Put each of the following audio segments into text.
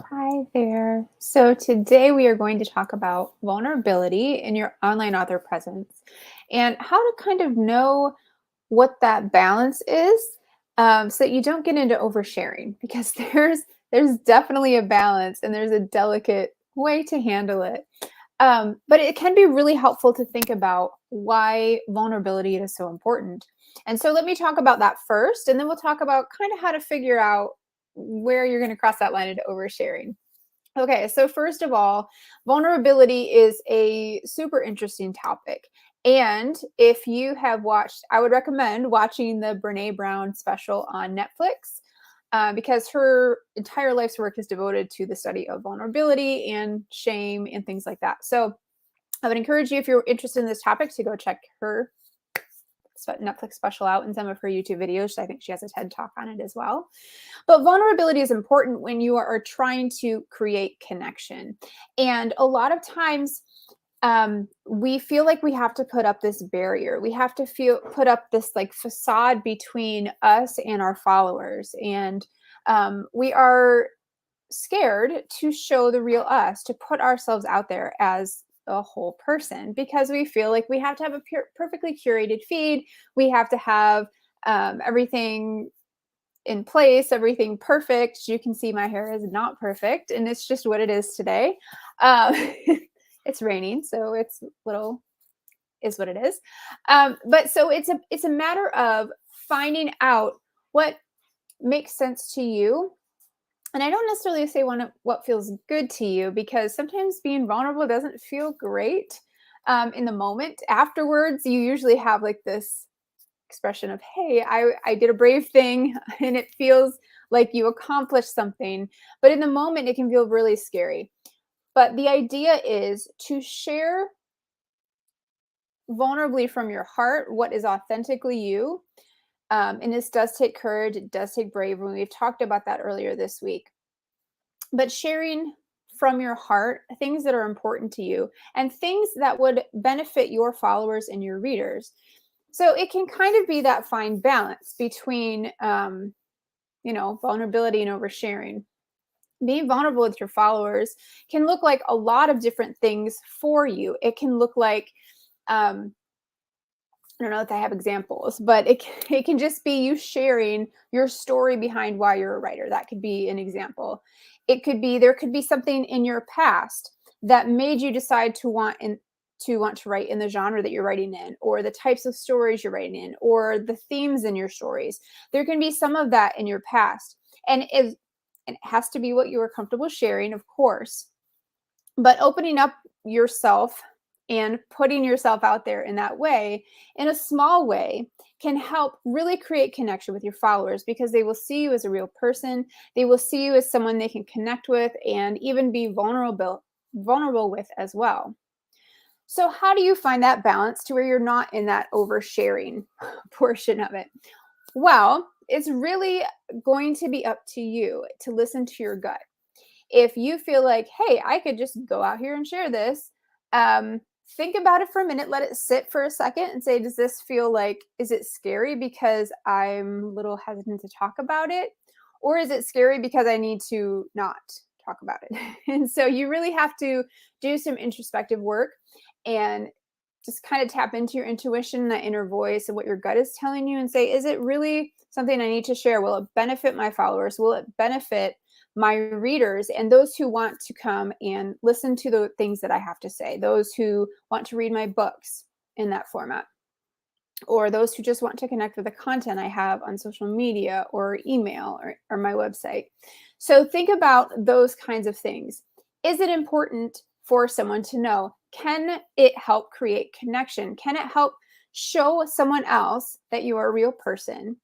Hi there. So today we are going to talk about vulnerability in your online author presence and how to kind of know what that balance is, so that you don't get into oversharing because there's definitely a balance and there's a delicate way to handle it. But it can be really helpful to think about why vulnerability is so important. And so let me talk about that first, and then we'll talk about kind of how to figure out where you're going to cross that line into oversharing. Okay, so first of all, vulnerability is a super interesting topic. And if you have watched, I would recommend watching the Brene Brown special on Netflix, because her entire life's work is devoted to the study of vulnerability and shame and things like that. So I would encourage you, if you're interested in this topic, to go check her Netflix special out and some of her YouTube videos. I think she has a TED talk on it as well. But vulnerability is important when you are trying to create connection. And a lot of times, we feel like we have to put up this barrier. We have to put up this like facade between us and our followers. And we are scared to show the real us, to put ourselves out there as a whole person because we feel like we have to have a perfectly curated feed. We have to have everything in place, everything perfect. You can see my hair is not perfect, and it's just what it is today. Um, it's raining, so it's little is what it is. But so it's a matter of finding out what makes sense to you. And I don't necessarily say what feels good to you because sometimes being vulnerable doesn't feel great in the moment. Afterwards, you usually have like this expression of, hey, I did a brave thing and it feels like you accomplished something. But in the moment, it can feel really scary. But the idea is to share vulnerably from your heart what is authentically you. And this does take courage, it does take bravery. We've talked about that earlier this week. But sharing from your heart things that are important to you and things that would benefit your followers and your readers. So it can kind of be that fine balance between, vulnerability and oversharing. Being vulnerable with your followers can look like a lot of different things for you. It can look like, I don't know if I have examples, but it can just be you sharing your story behind why you're a writer. That could be an example. It could be there could be something in your past that made you decide to want to write in the genre that you're writing in, or the types of stories you're writing in, or the themes in your stories. There can be some of that in your past, and it has to be what you are comfortable sharing, of course. But opening up yourself and putting yourself out there in that way, in a small way, can help really create connection with your followers because they will see you as a real person. They will see you as someone they can connect with and even be vulnerable with as well. So how do you find that balance to where you're not in that oversharing portion of it? Well, it's really going to be up to you to listen to your gut. If you feel like, hey, I could just go out here and share this, think about it for a minute, let it sit for a second and say, does this feel like, is it scary because I'm a little hesitant to talk about it? Or is it scary because I need to not talk about it? And so you really have to do some introspective work and just kind of tap into your intuition, that inner voice, and what your gut is telling you, and say, is it really something I need to share? Will it benefit my followers? Will it benefit my readers and those who want to come and listen to the things that I have to say, those who want to read my books in that format, or those who just want to connect with the content I have on social media or email or my website? So think about those kinds of things. Is it important for someone to know? Can it help create connection? Can it help show someone else that you are a real person?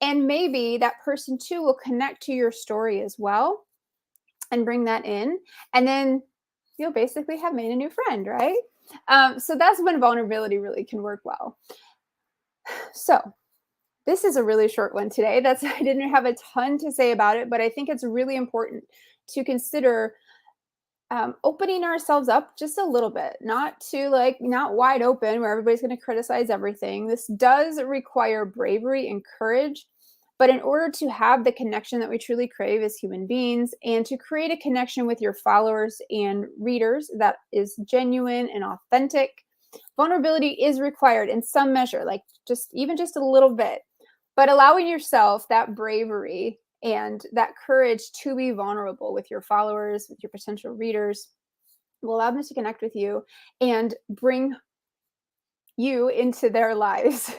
And maybe that person too will connect to your story as well and bring that in. And then you'll basically have made a new friend, right? So that's when vulnerability really can work well. So this is a really short one today. I didn't have a ton to say about it, but I think it's really important to consider opening ourselves up just a little bit, not wide open where everybody's going to criticize everything. This does require bravery and courage, But in order to have the connection that we truly crave as human beings and to create a connection with your followers and readers that is genuine and authentic, vulnerability is required in some measure, like just a little bit. But allowing yourself that bravery and that courage to be vulnerable with your followers, with your potential readers, will allow them to connect with you and bring you into their lives.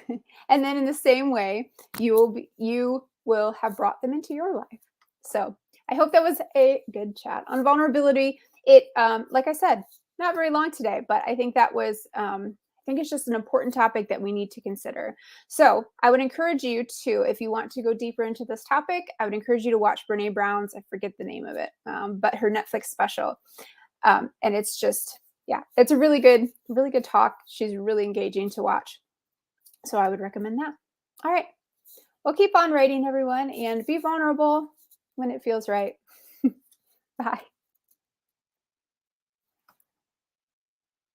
And then in the same way, you will have brought them into your life. So I hope that was a good chat on vulnerability. It like I said, not very long today, but I think that was I think it's just an important topic that we need to consider. So I would encourage you to, if you want to go deeper into this topic, I would encourage you to watch Brene Brown's, I forget the name of it, but her Netflix special. And it's just, yeah, it's a really good talk. She's really engaging to watch. So I would recommend that. All right. Well, keep on writing, everyone, and be vulnerable when it feels right. Bye.